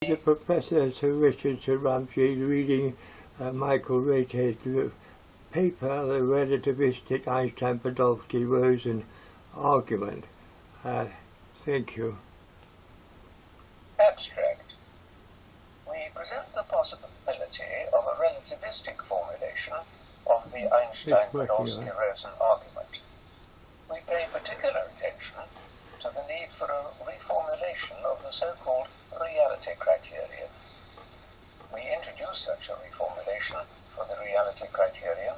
The Professor Sir Richard Sorabji reading Michael Redhead's paper, The Relativistic Einstein-Podolsky-Rosen Argument. Thank you. Abstract. We present the possibility of a relativistic formulation of the Einstein-Podolsky-Rosen argument. We pay particular attention to the need for a reformulation of the so-called reality criterion. We introduce such a reformulation for the reality criterion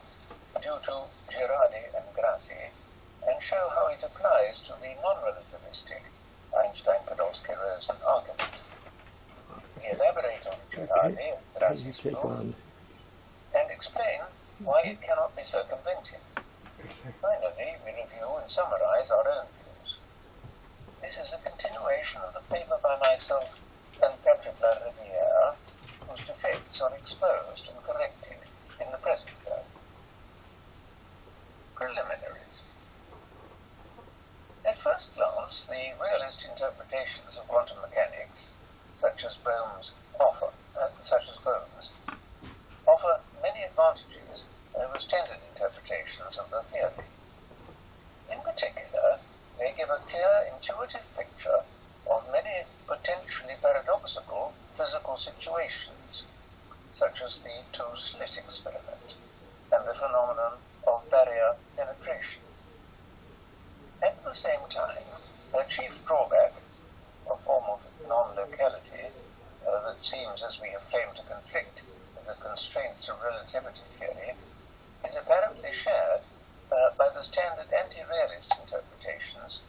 due to Girardi and Grassi and show how it applies to the non-relativistic Einstein-Podolsky-Rosen argument. We elaborate on Girardi and Grassi's view and explain why it cannot be circumvented. Finally, we review and summarize our own views. This is a continuation of the paper by myself and Patrick Riviere, whose defects are exposed and corrected in the present term. Preliminaries. At first glance, the realist interpretations of quantum mechanics, such as Bohm's, offer many advantages over standard interpretations of the theory. In particular, they give a clear, intuitive picture of many potentially paradoxical physical situations, such as the two-slit experiment and the phenomenon of barrier penetration. At the same time, their chief drawback, a form of non-locality that seems, as we have claimed, to conflict with the constraints of relativity theory, is apparently shared by the standard anti-realist interpretations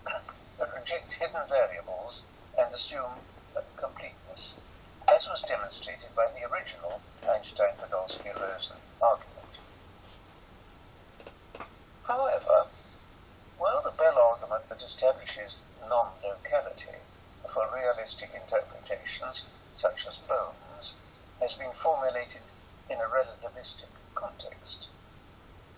that reject hidden variables and assume completeness, as was demonstrated by the original Einstein-Podolsky-Rosen argument. However, while the Bell argument that establishes non-locality for realistic interpretations, such as Bohm's, has been formulated in a relativistic context,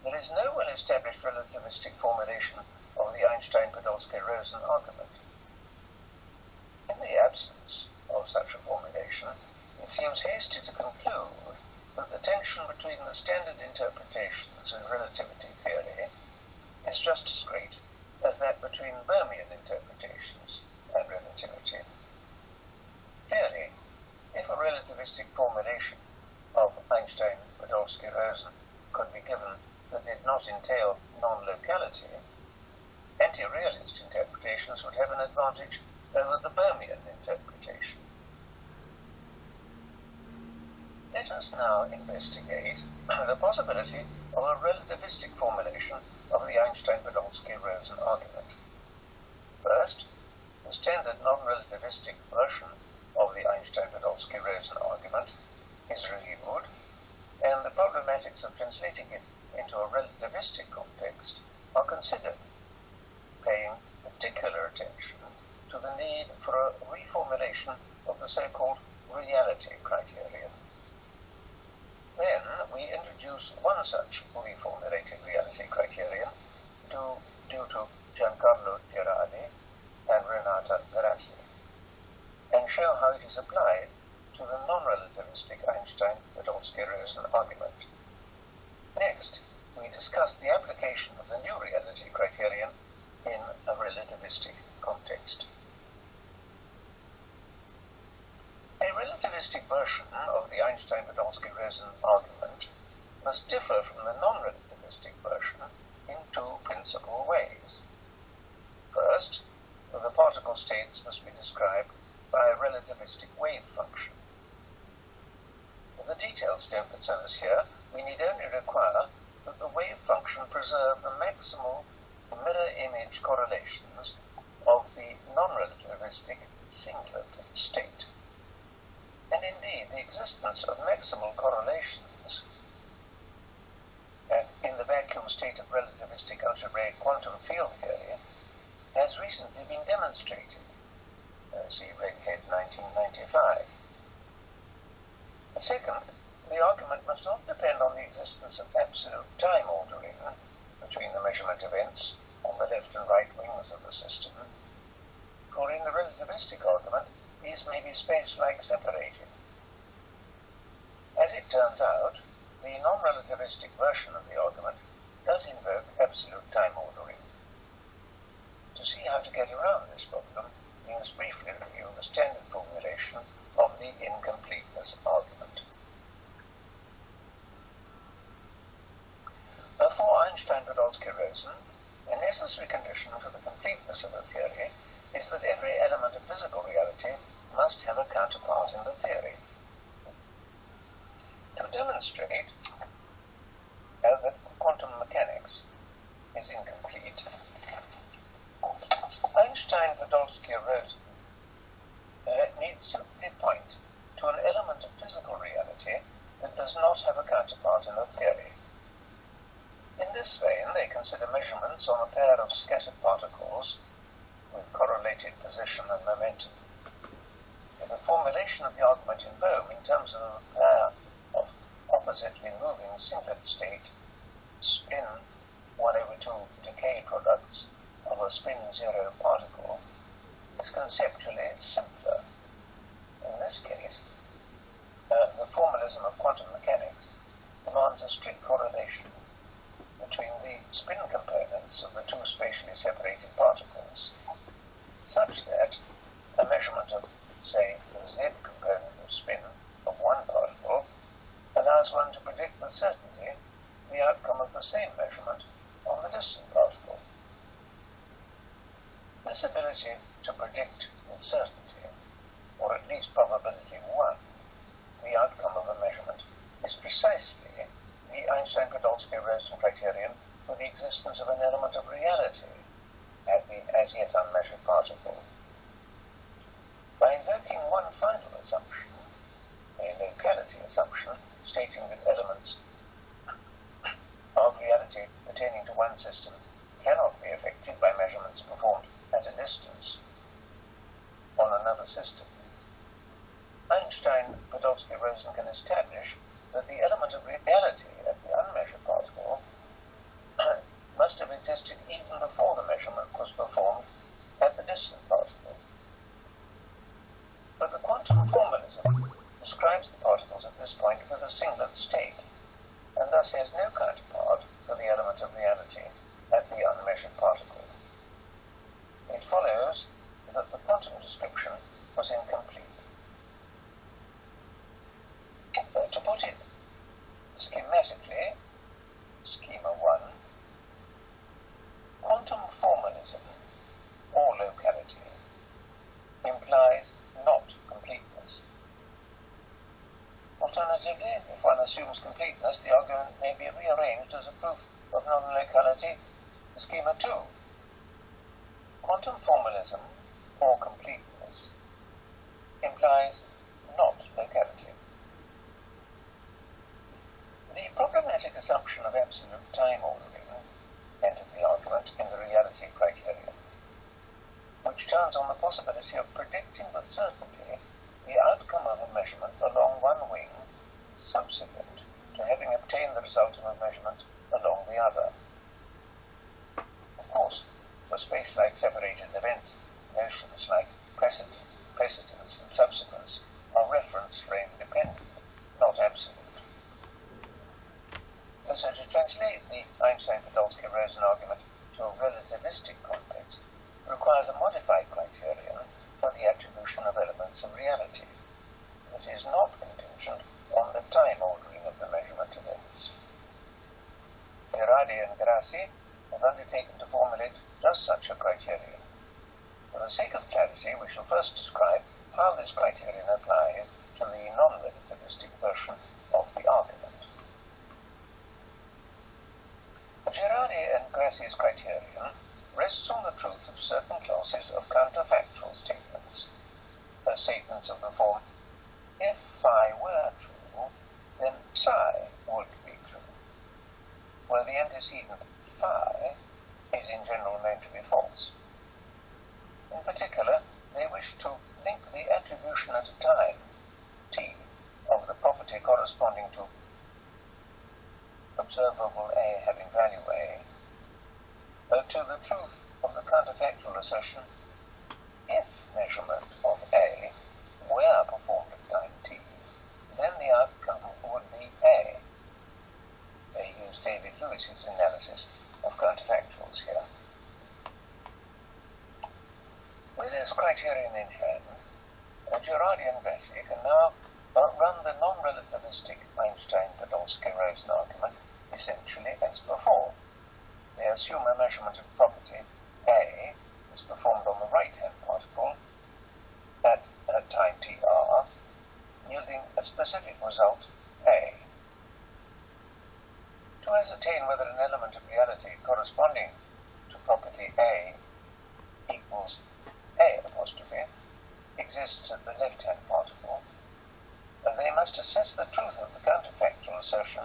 there is no well-established relativistic formulation of the Einstein-Podolsky-Rosen argument. In the absence of such a formulation, it seems hasty to conclude that the tension between the standard interpretations and relativity theory is just as great as that between Bohmian interpretations and relativity. Clearly, if a relativistic formulation of Einstein-Podolsky-Rosen could be given that did not entail non-locality, anti-realist interpretations would have an advantage over the Bohmian interpretation. Let us now investigate the possibility of a relativistic formulation of the Einstein-Podolsky-Rosen argument. First, the standard non-relativistic version of the Einstein-Podolsky-Rosen argument is reviewed, and the problematics of translating it into a relativistic context are considered, paying particular attention to the need for a reformulation of the so-called reality criterion. Then we introduce one such reformulated reality criterion due to Giancarlo Girardi and Renata Grassi, and show how it is applied to the non-relativistic Einstein-Podolsky-Rosen argument. Next, we discuss the application of the new reality criterion in a relativistic context. A relativistic version of the Einstein-Podolsky-Rosen argument must differ from the non-relativistic version in two principal ways. First, the particle states must be described by a relativistic wave function. The details don't concern us here. We need only require that the wave function preserve the maximal mirror image correlations of the non-relativistic singlet state. And indeed, the existence of maximal correlations in the vacuum state of relativistic algebraic quantum field theory has recently been demonstrated. See Redhead 1995. Second, the argument must not depend on the existence of absolute time ordering between the measurement events on the left and right wings of the system, for in the relativistic argument, these may be space-like separated. As it turns out, the non-relativistic version of the argument does invoke absolute time ordering. To see how to get around this problem, we must briefly review the standard formulation of the incompleteness argument. For Einstein-Podolsky-Rosen, a necessary condition for the completeness of a theory is that every element of physical reality must have a counterpart in the theory. To demonstrate that quantum mechanics is incomplete, Einstein-Podolsky-Rosen needs simply point to an element of physical reality that does not have a counterpart in the theory. In this vein, they consider measurements on a pair of scattered particles with correlated position and momentum. The formulation of the argument in Bohm in terms of a pair of oppositely moving singlet state spin 1/2 decay products of a spin-zero particle is conceptually simpler. In this case, the formalism of quantum mechanics demands a strict correlation between the spin components of the two spatially separated particles, such that a measurement of, say, the z component of spin of one particle allows one to predict with certainty the outcome of the same measurement on the distant particle. This ability to predict with certainty, or at least probability 1, the outcome of a measurement is precisely the Einstein-Podolsky-Rosen criterion for the existence of an element of reality at the as yet unmeasured particle. By invoking one final assumption, a locality assumption stating that elements of reality pertaining to one system cannot be affected by measurements performed at a distance on another system, Einstein-Podolsky-Rosen can establish that the element of reality at the unmeasured particle must have existed even before the measurement was performed at the distant particle. But the quantum formalism describes the particles at this point with a singlet state, and thus has no counterpart for the element of reality at the unmeasured particle. It follows that the quantum description was incomplete. To put it schematically, schema 1, quantum formalism, or locality, implies not completeness. Alternatively, if one assumes completeness, the argument may be rearranged as a proof of non-locality, schema 2. Quantum formalism, or completeness, implies not locality. The problematic assumption of absolute time ordering entered the argument in the reality criterion, which turns on the possibility of predicting with certainty the outcome of a measurement along one wing subsequent to having obtained the result of a measurement along the other. Of course, for space-like separated events, notions like precedence and subsequence are reference frame dependent, not absolute. So to translate the Einstein-Podolsky-Rosen argument to a relativistic context requires a modified criterion for the attribution of elements of reality that is not contingent on the time ordering of the measurement events. Girardi and Grassi have undertaken to formulate just such a criterion. For the sake of clarity, we shall first describe how this criterion applies to the non-relativistic version of the argument. Girardi and Grassi's criterion rests on the truth of certain classes of counterfactual statements. Statements of the form, if phi were true, then psi would be true, where the antecedent phi is in general known to be false. In particular, they wish to link the attribution at a time, t, of the property corresponding to observable A having value A, to the truth of the counterfactual assertion, if measurement of A Gracie's analysis of counterfactuals here. With this criterion in hand, Girardi and Gracie can now run the non-relativistic Einstein-Podolsky-Rosen argument essentially as before. They assume a measurement of property A is performed on the right-hand particle at time tr, yielding a specific result A. To ascertain whether an element of reality corresponding to property A equals A apostrophe exists at the left-hand particle, they must assess the truth of the counterfactual assertion.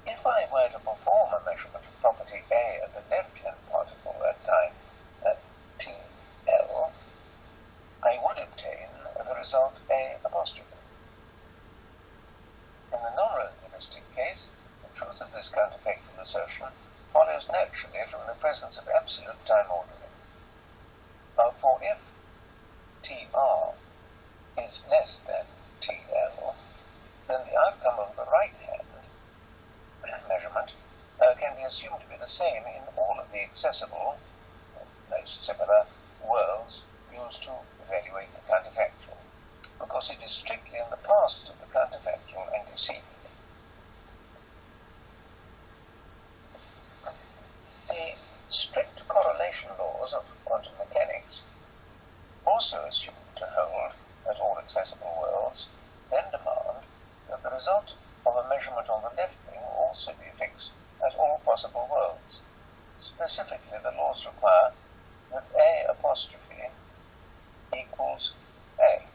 If I were to perform a measurement of property A at the left-hand particle at time tl, I would obtain the result A apostrophe. In the non-relativistic case, the truth of this counterfactual assertion follows naturally from the presence of absolute time ordering. For if tr is less than tl, then the outcome of the right-hand measurement can be assumed to be the same in all of the accessible, most similar, worlds used to evaluate the counterfactual, because it is strictly in the past of the counterfactual antecedent. The strict correlation laws of quantum mechanics also assume to hold at all accessible worlds, then demand that the result of a measurement on the left wing also be fixed at all possible worlds. Specifically, the laws require that A apostrophe equals A.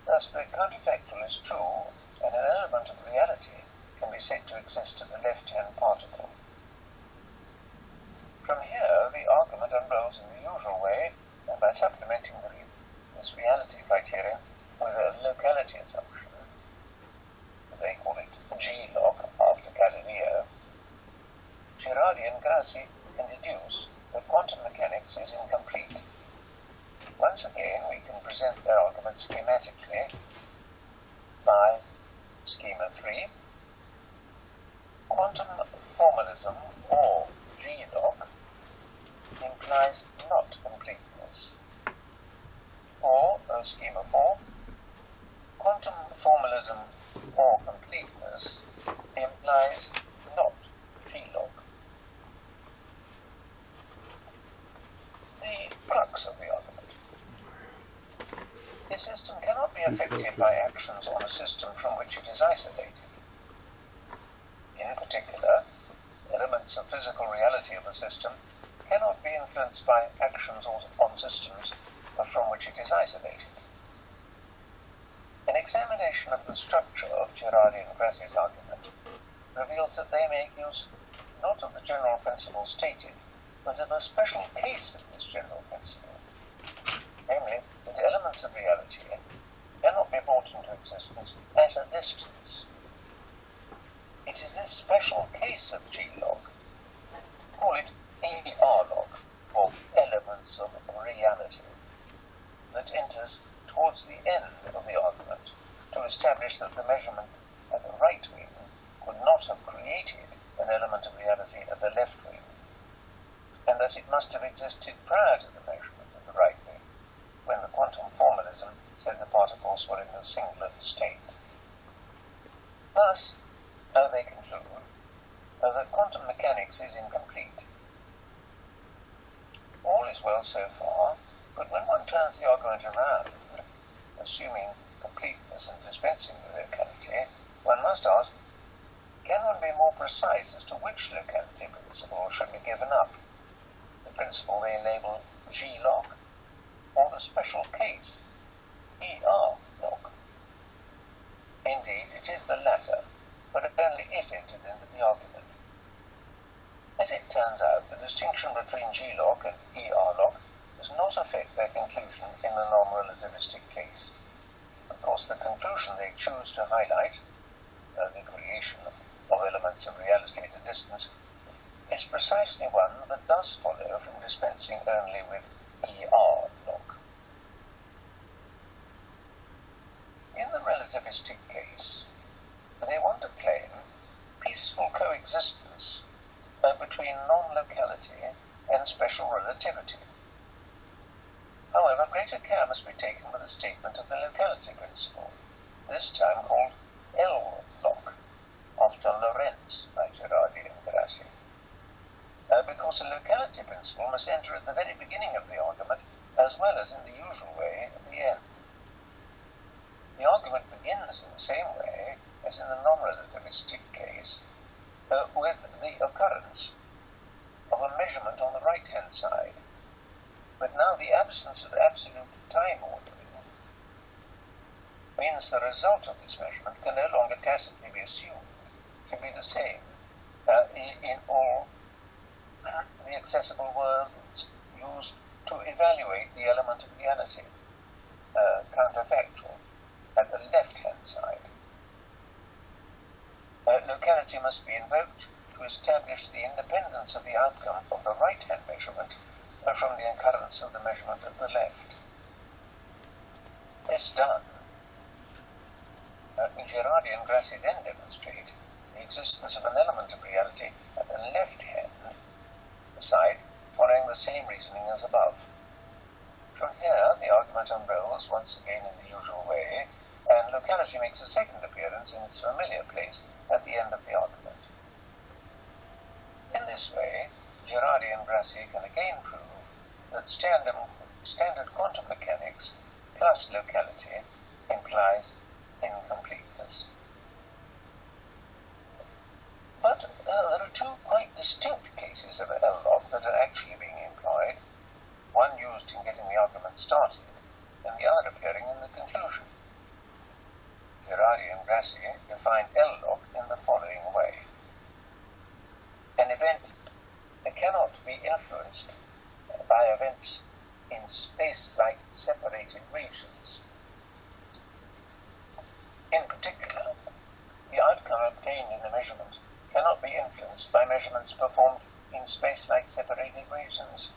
Thus, the counterfactual is true, and an element of reality can be said to exist in the left-hand particle. From here, the argument unrolls in the usual way, and by supplementing this reality criterion with a locality assumption, they call it G-log after Galileo, Girardi and Gracie can deduce that quantum mechanics is incomplete. Once again, we can present their argument schematically by schema 3. Quantum formalism, or G-log, implies not completeness. Or, schema 4, quantum formalism or completeness implies not G-log. The crux of the argument. The system cannot be affected by actions on a system from which it is isolated. In particular, elements of physical reality of a system cannot be influenced by actions on systems from which it is isolated. An examination of the structure of Girardi and Gracie's argument reveals that they make use not of the general principle stated, but of a special case of this general principle, namely that elements of reality cannot be brought into existence at a distance. It is this special case of G-log, call it ER-log, or elements of reality, that enters towards the end of the argument to establish that the measurement at the right wing could not have created an element of reality at the left wing, and that it must have existed prior to the measurement of the right wing, when the quantum formalism said the particles were in a singlet state. Thus, they conclude that quantum mechanics is incomplete. All is well so far, but when one turns the argument around, assuming completeness and dispensing the locality, one must ask, can one be more precise as to which locality principle should be given up? The principle they label G-log, or the special case, ER-log? Indeed, it is the latter, but it only is entered into the argument. As it turns out, the distinction between G-log and ER-log does not affect their conclusion in the non-relativistic case. Of course, the conclusion they choose to highlight, the creation of elements of reality at a distance, is precisely one that does follow from dispensing only with ER-log. In the relativistic case, they want to claim peaceful coexistence between non-locality and special relativity. However, greater care must be taken with the statement of the locality principle, this time called L-lock, after Lorentz by Girardi and Grassi, because the locality principle must enter at the very beginning of the argument as well as in the usual way at the end. The argument begins in the same way as in the non-relativistic case, with the occurrence of a measurement on the right-hand side, but now the absence of absolute time ordering means the result of this measurement can no longer tacitly be assumed to be the same in all the accessible words used to evaluate the element of reality, counterfactual, at the left-hand side. Locality must be invoked to establish the independence of the outcome of the right-hand measurement from the occurrence of the measurement at the left. This done, Girardi and Grassi then demonstrate the existence of an element of reality at the left-hand side, following the same reasoning as above. From here, the argument unrolls once again in the usual way, and locality makes a second appearance in its familiar place at the end of the argument. In this way, Girardi and Grassi can again prove that standard quantum mechanics plus locality implies incompleteness. But there are two quite distinct cases of L-lock that are actually being employed, one used in getting the argument started, and the other appearing in the conclusion. Girardi and Grassi define L-lock in the following way. An event cannot be influenced by events in space-like separated regions. In particular, the outcome obtained in a measurement cannot be influenced by measurements performed in space-like separated regions,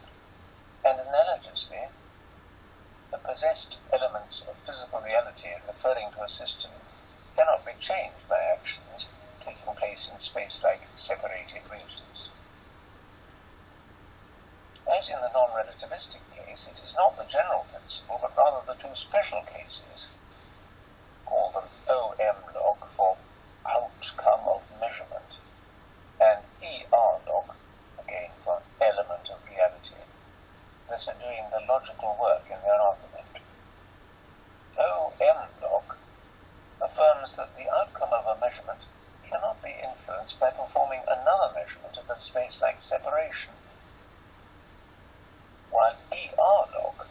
and analogously, the possessed elements of physical reality referring to a system cannot be changed by actions taking place in space-like separated regions. As in the non-relativistic case, it is not the general principle, but rather the two special cases, call them OM-log for outcome of measurement, and ER-log, again for element of reality, that are doing the logical work in their argument. OM-log affirms that the outcome of a measurement cannot be influenced by performing another measurement of a space-like separation, while ER-log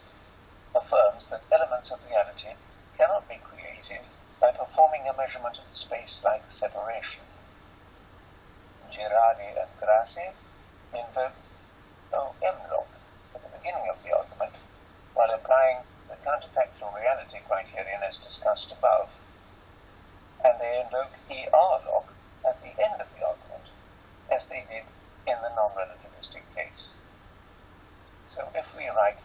affirms that elements of reality cannot be created by performing a measurement of space-like separation. Girardi and Grassi invoke OM-log at the beginning of the argument, while applying the counterfactual reality criterion as discussed above, and they invoke ER-log at the end of the argument, as they did in the non-relativistic case. So if we write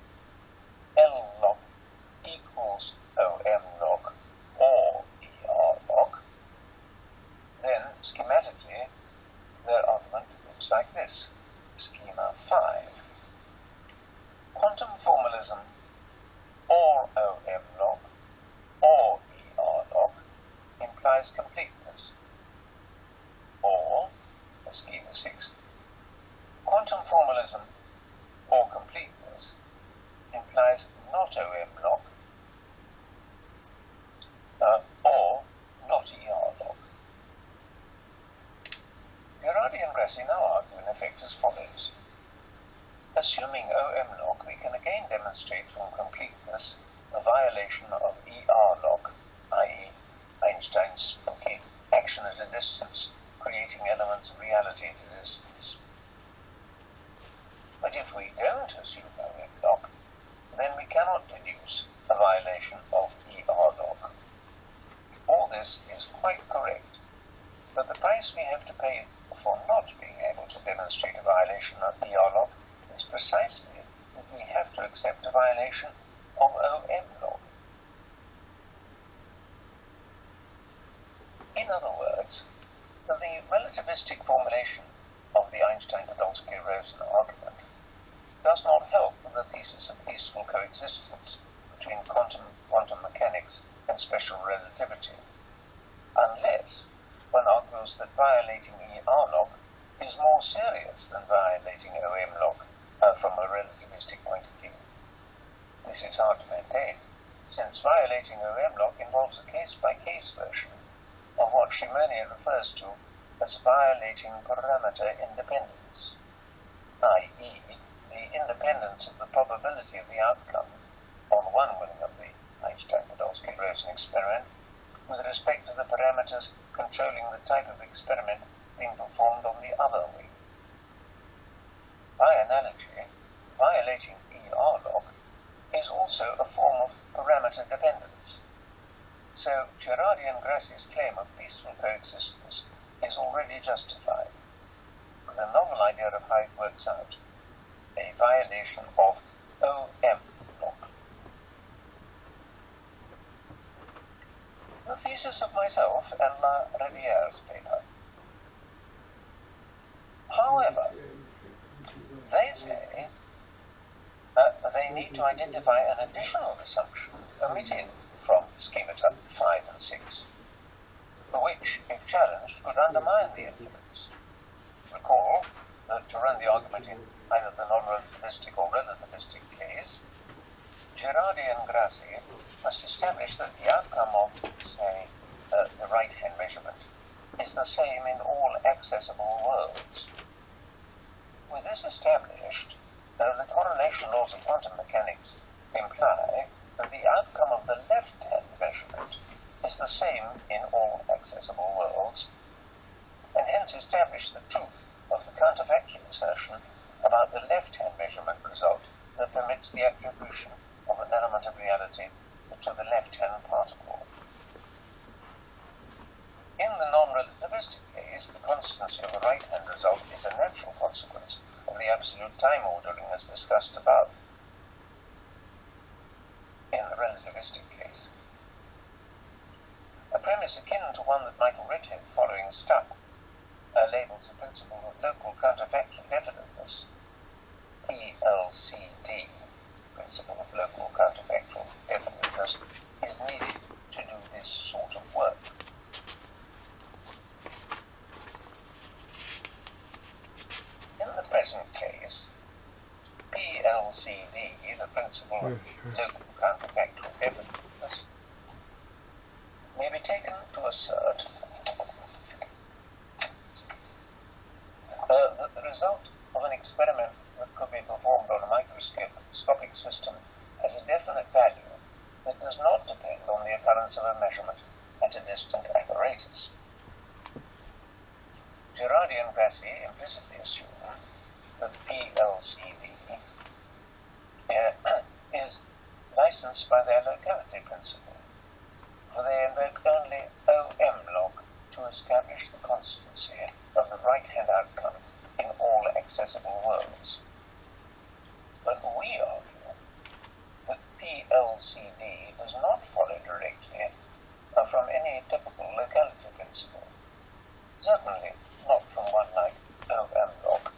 L-log equals OM-log or ER-log, then schematically their argument looks like this. Schema 5. Quantum formalism or OM-log or ER-log implies completeness. Or, schema 6, quantum formalism or completeness implies not OM-log or not ER-log. Girardi and Grassi now argue in effect as follows. Assuming OM-log, we can again demonstrate from completeness a violation of ER-log, i.e. Einstein's spooky action at a distance, creating elements of reality at a distance. But if we don't assume OM-log, then we cannot deduce a violation of ER-log. All this is quite correct, but the price we have to pay for not being able to demonstrate a violation of ER-log is precisely that we have to accept a violation of OM-log. In other words, that the relativistic formulation of the Einstein-Podolsky-Rosen argument does not help with the thesis of peaceful coexistence between quantum mechanics and special relativity, unless one argues that violating ER lock is more serious than violating OM lock from a relativistic point of view. This is hard to maintain, since violating OM lock involves a case-by-case version of what Shimonian refers to as violating parameter independence, i.e., the independence of the probability of the outcome on one wing of the Einstein-Podolsky-Rosen experiment with respect to the parameters controlling the type of experiment being performed on the other wing. By analogy, violating ER lock is also a form of parameter dependence. So Girardi and Grassi's claim of peaceful coexistence is already justified, with a novel idea of how it works out, a violation of OM lock. The thesis of myself and La Riviere's paper. However, they say they need to identify an additional assumption omitted from schemata 5 and 6, which, if challenged, could undermine the evidence. Recall that to run the argument in either the non-relativistic or relativistic case, Girardi and Grassi must establish that the outcome of, say, the right-hand measurement is the same in all accessible worlds. With this established, the correlation laws of quantum mechanics imply that the outcome of the left-hand measurement is the same in all accessible worlds, and hence establish the truth of the counterfactual assertion about the left-hand measurement result that permits the attribution of an element of reality to the left-hand particle. In the non-relativistic case, the constancy of the right-hand result is a natural consequence of the absolute time ordering as discussed above. In the relativistic case, a premise akin to one that Michael Redhead, following Stuck, labels the principle of local counterfactual definiteness, PLCD, principle of local counterfactual definiteness, is needed to do this sort of work. In the present case, PLCD, the principle of local counterfactual definiteness, may be taken to assert that the result of an experiment that could be performed on a microscopic system has a definite value that does not depend on the occurrence of a measurement at a distant apparatus. Girardi and Grassi implicitly assume that PLCD is licensed by their locality principle, for they invoke only OM lock to establish the constancy of the right-hand outcome in all accessible worlds. But we argue that PLCD does not follow directly from any typical locality principle, certainly not from one like OM lock,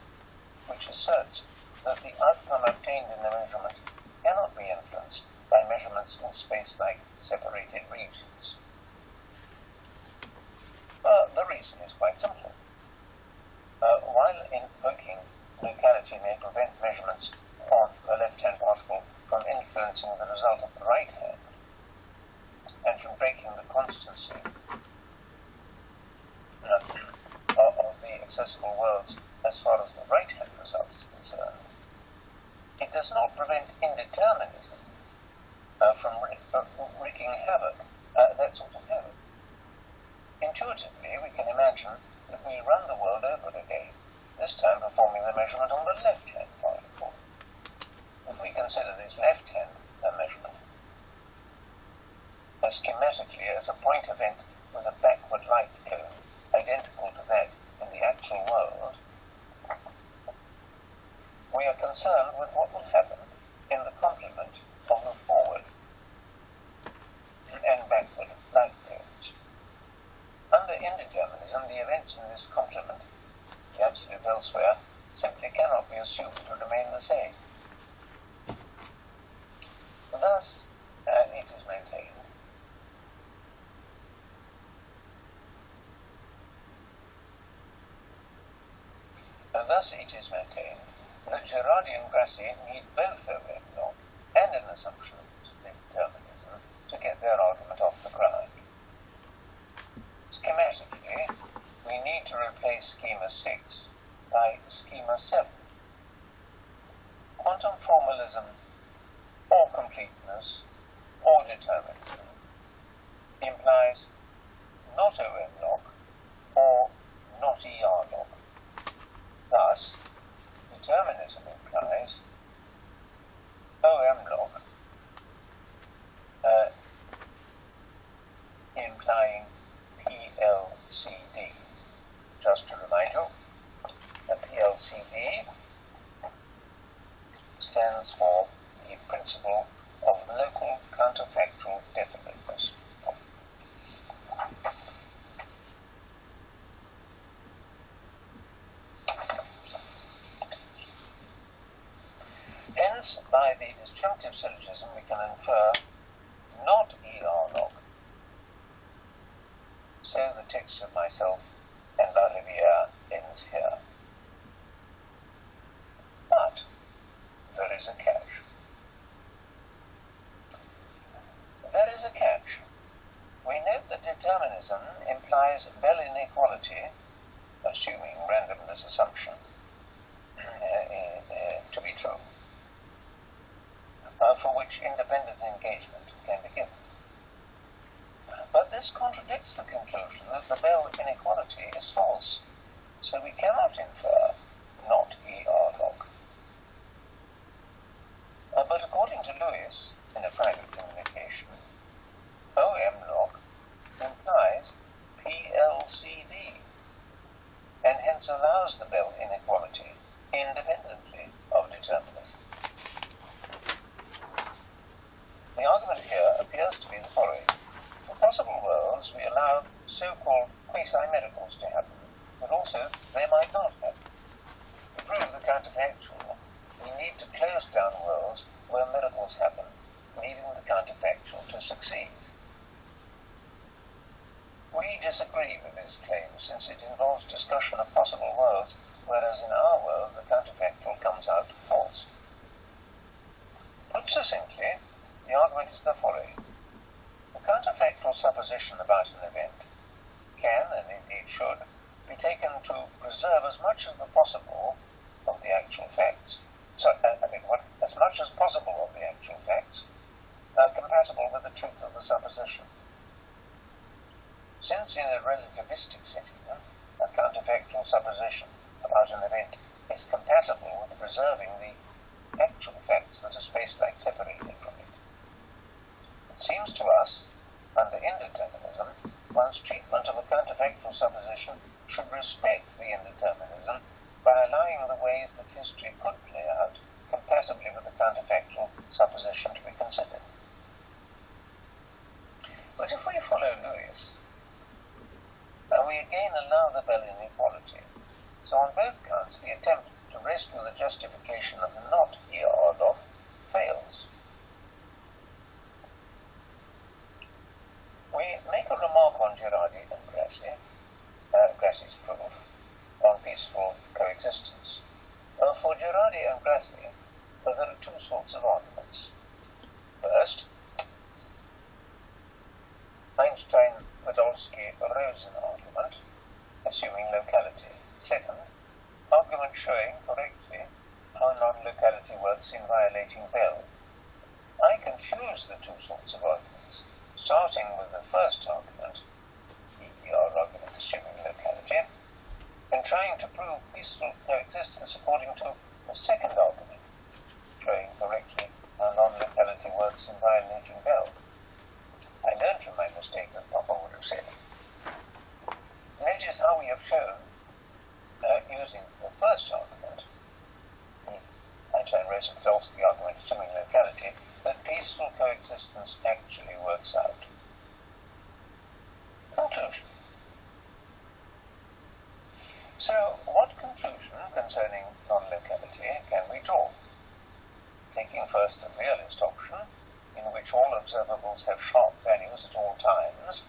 which asserts that the outcome obtained in the measurement cannot be influenced by measurements in space-like separated regions. The reason is quite simple. While invoking locality may prevent measurements on the left-hand particle from influencing the result of the right hand, and from breaking the constancy of the accessible worlds as far as the right-hand result is concerned, it does not prevent indeterminism from wreaking havoc, that sort of havoc. Intuitively, we can imagine that we run the world over again, this time performing the measurement on the left-hand particle. If we consider this left-hand measurement schematically as a point event with a backward light cone identical to that in the actual world, we are concerned with what will happen in the complement of the forward and backward light cones. Under indeterminism, the event elements in this complement, the absolute elsewhere, simply cannot be assumed to remain the same. Thus, it is maintained that Girardi and Grassi need both OM log and an assumption of determinism to get their argument off the ground. Schematically, we need to replace schema 6 by schema 7. Quantum formalism or completeness or determinism implies not OM log or not ER log. Thus, determinism implies OM log implying PLCD. Just to remind you, a PLCD stands for the principle of local counterfactual definiteness. Hence, by the disjunctive syllogism, we can infer not ER log. So the text of myself and La Riviere ends here. But there is a catch. There is a catch. We note that determinism implies Bell inequality, assuming randomness assumption to be true, for which independent engagement can be given. But this contradicts the conclusion that the Bell inequality is false, so we cannot infer not ER log. But according to Lewis, in a private communication, OM log implies PLCD, and hence allows the Bell inequality independently of determinism. The argument here appears to be the following. For possible worlds, we allow so-called quasi-miracles to happen, but also they might not happen. To prove the counterfactual, we need to close down worlds where miracles happen, needing the counterfactual to succeed. We disagree with this claim, since it involves discussion of possible worlds, whereas in our world the counterfactual comes out false. Put succinctly, the argument is the following. The counterfactual supposition about an event can, and indeed should, be taken to preserve as much as possible of the actual facts, as much as possible of the actual facts, compatible with the truth of the supposition. Since in a relativistic setting, a counterfactual supposition about an event is compatible with preserving the actual facts that are space-like separated from it. It seems to us, under indeterminism, one's treatment of a counterfactual supposition should respect the indeterminism by allowing the ways that history could play out compatibly with the counterfactual supposition to be considered. But if we follow Lewis, we again allow the Bell inequality. So on both counts, the attempt to rescue the justification of not ER log fails. We make a remark on Girardi and Grassi's proof on peaceful coexistence. For Girardi and Grassi, there are two sorts of arguments. First, EINSTEIN-PODOLSKY-ROSEN argument, assuming locality. Second, argument showing correctly how non-locality works in violating Bell. I confuse the two sorts of arguments, starting with the first argument, the ER argument assuming locality, and trying to prove peaceful coexistence according to the second argument, showing correctly how non-locality works in violating Bell. I learned from my mistake that Popper would have said. Notice how we have shown, using the first argument, the Einstein-Rosen-Podolsky argument assuming locality, that peaceful coexistence actually works out. Conclusion. concerning non-locality can we draw? Taking first the realist option, in which all observables have sharp values at all times,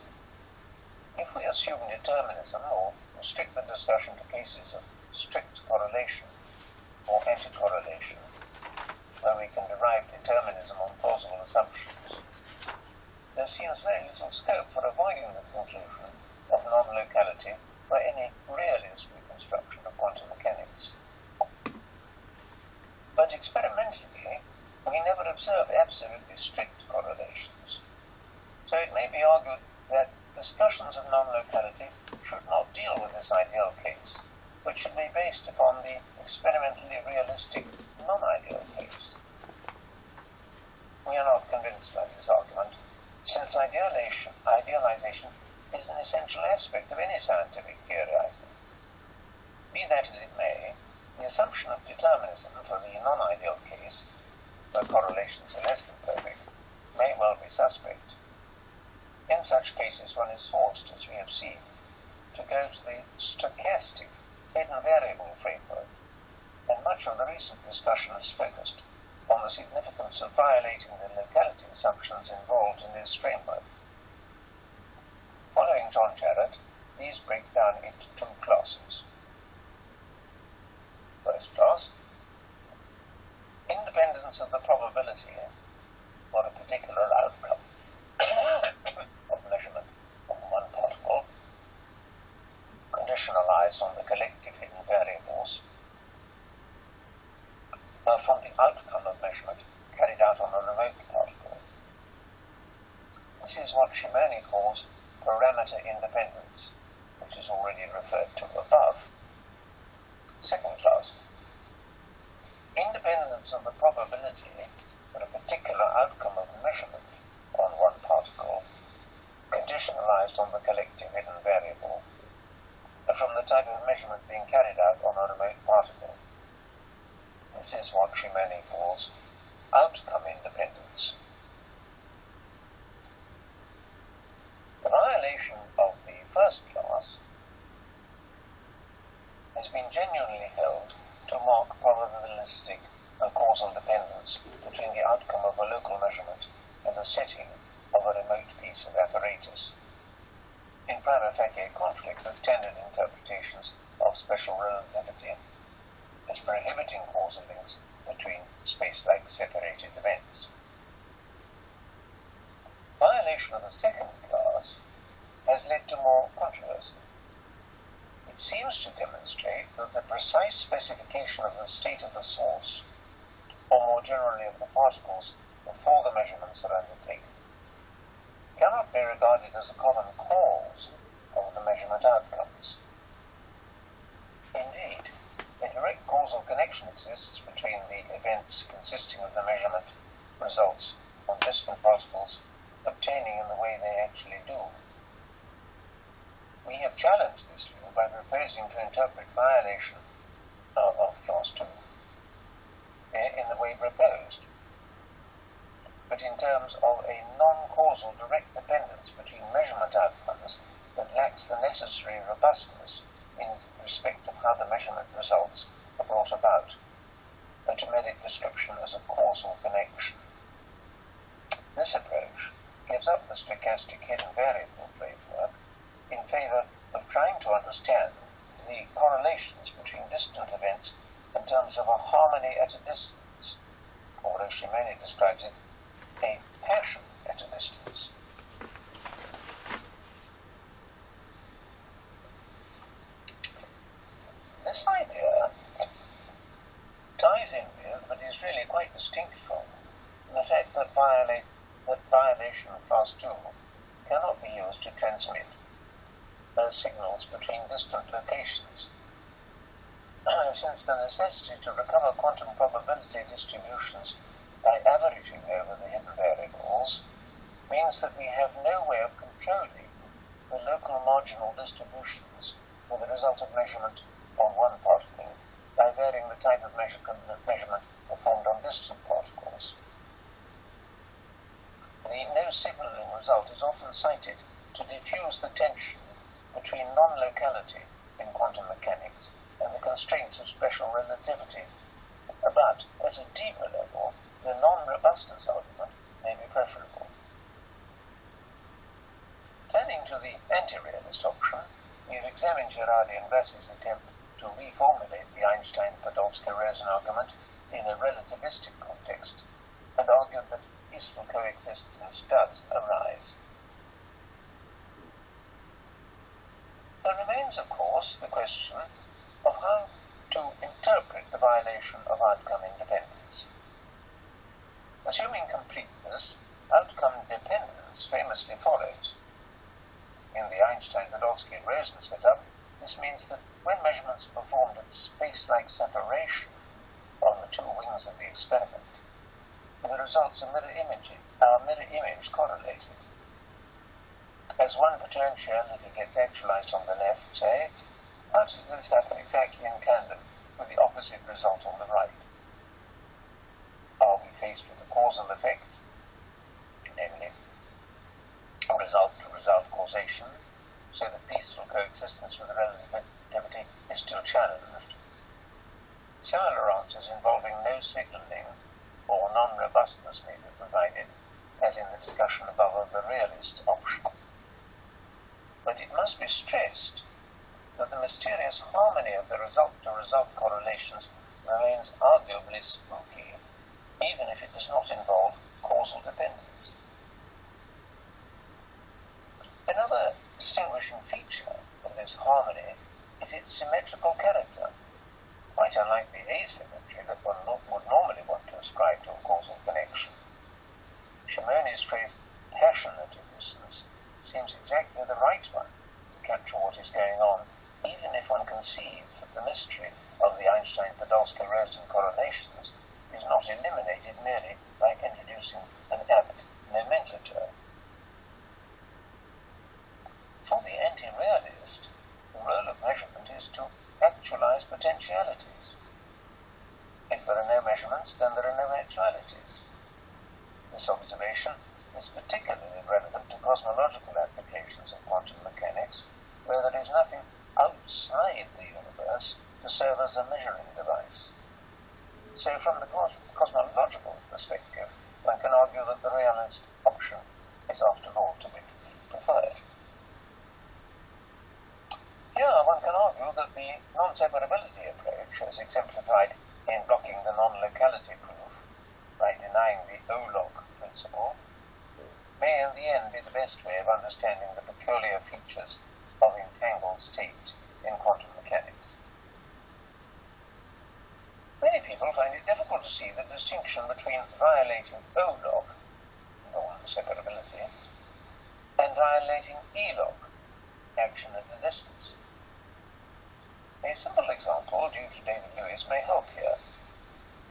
if we assume determinism or restrict the discussion to cases of strict correlation or anti-correlation, where we can derive determinism on plausible assumptions, there seems very little scope for avoiding the conclusion of non-locality for any realist reconstruction of quantum mechanics. But experimentally, we never observe absolutely strict correlations. So it may be argued that discussions of non-locality should not deal with this ideal case, but should be based upon the experimentally realistic non-ideal case. We are not convinced by this argument, since idealization is an essential aspect of any scientific theorizing. Be that as it may, the assumption of determinism for the non-ideal case, where correlations are less than perfect, may well be suspect. In such cases, one is forced, as we have seen, to go to the stochastic hidden variable framework, and much of the recent discussion is focused on the significance of violating the locality assumptions involved in this framework. Following John Jarrett, these break down into two classes. First class, independence of the probability for a particular outcome of measurement of one particle, conditionalized on the collective hidden variables, from the outcome of measurement carried out on a remote particle. This is what Shimoni calls parameter independence, which is already referred to above. Second class, independence of the probability for a particular outcome of measurement on one particle, conditionalized on the collective hidden variable, from the type of measurement being carried out on a remote particle. This is what Shimoni calls outcome independence. The violation of the first class has been genuinely held to mark probabilistic causal dependence between the outcome of a local measurement and the setting of a remote piece of apparatus, in prima facie conflict with standard interpretations of special relativity, as prohibiting causal links between space-like separated events. Violation of the second class has led to more controversy. It seems to demonstrate that the precise specification of the state of the source, or more generally of the particles before the measurements are undertaken, cannot be regarded as a common cause of the measurement outcomes. Indeed, a direct causal connection exists between the events consisting of the measurement results on distant particles obtaining in the way they actually do. We have challenged this view by proposing to interpret violation of class 2 in the way proposed, but in terms of a non-causal direct dependence between measurement outcomes that lacks the necessary robustness in respect of how the measurement results are brought about, and to merit description as a causal connection. This approach gives up the stochastic hidden variable framework in favor of trying to understand the correlations between distant events in terms of a harmony at a distance, or as Shimoni describes it, a passion at a distance. This idea ties in with, but is really quite distinct from, the fact that violation of class 2 cannot be used to transmit signals between distant locations, since the necessity to recover quantum probability distributions by averaging over the hidden variables means that we have no way of controlling the local marginal distributions for the result of measurement on one particle by varying the type of measurement performed on distant particles. The no-signaling result is often cited to diffuse the tension between non-locality in quantum mechanics and the constraints of special relativity. But at a deeper level, the non-robustness argument may be preferable. Turning to the anti-realist option, we have examined Girardi and Grassi's attempt to reformulate the Einstein-Podolsky-Rosen argument in a relativistic context, and argued that peaceful coexistence does arise. There remains, of course, the question of how to interpret the violation of outcome independence. Assuming completeness, outcome dependence famously follows. In the Einstein-Podolsky-Rosen setup, this means that when measurements are performed at space-like separation on the two wings of the experiment, the results are mirror image correlated. As one potentiality gets actualized on the left, say, how does this happen exactly in tandem with the opposite result on the right? Are we faced with a causal effect, namely a result-to-result causation, so that peaceful coexistence with relativity is still challenged? Similar answers involving no signaling or non-robustness may be provided, as in the discussion above of the realist option. But it must be stressed that the mysterious harmony of the result-to-result correlations remains arguably spooky, even if it does not involve causal dependence. Another distinguishing feature of this harmony is its symmetrical character, quite unlike the asymmetry that one would normally want to ascribe to a causal connection. Shimoni's phrase, passionate innocence, seems exactly the right one to capture what is going on, even if one concedes that the mystery of the Einstein-Podolsky-Rosen correlations is not eliminated merely by introducing an apt nomenclature. For the anti-realist, the role of measurement is to actualize potentialities. If there are no measurements, then there are no actualities. This observation is particularly relevant to cosmological applications of quantum mechanics, where there is nothing outside the universe to serve as a measuring device. So from the cosmological perspective, one can argue that the realist option is after all to be preferred. Here one can argue that the non-separability approach, as exemplified in blocking the non-locality proof by denying the O-log principle, may in the end be the best way of understanding the peculiar features of entangled states in quantum mechanics. Many people find it difficult to see the distinction between violating O-log, non-separability, and violating E-log, action at a distance. A simple example, due to David Lewis, may help here.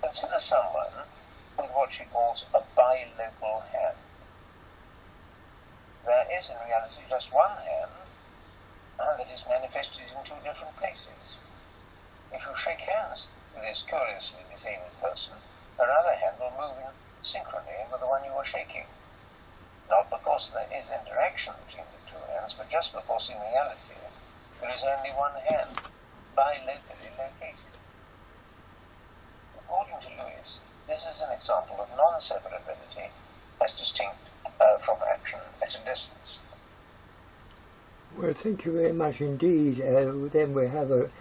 Consider someone with what she calls a bilocal hand. There is in reality just one hand that is manifested in two different places. If you shake hands with this curiously disabled person, her other hand will move in synchrony with the one you are shaking. Not because there is interaction between the two hands, but just because in reality there is only one hand, bilocally located. According to Lewis, this is an example of non-separability as distinct from action at a distance. Well, thank you very much indeed. Then we have an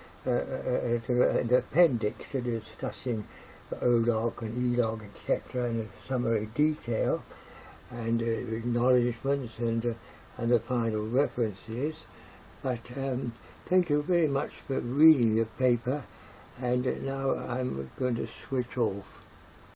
appendix that is discussing the O-log and E-log, etc., in a summary detail, and acknowledgements and the final references. But thank you very much for reading the paper, and now I'm going to switch off.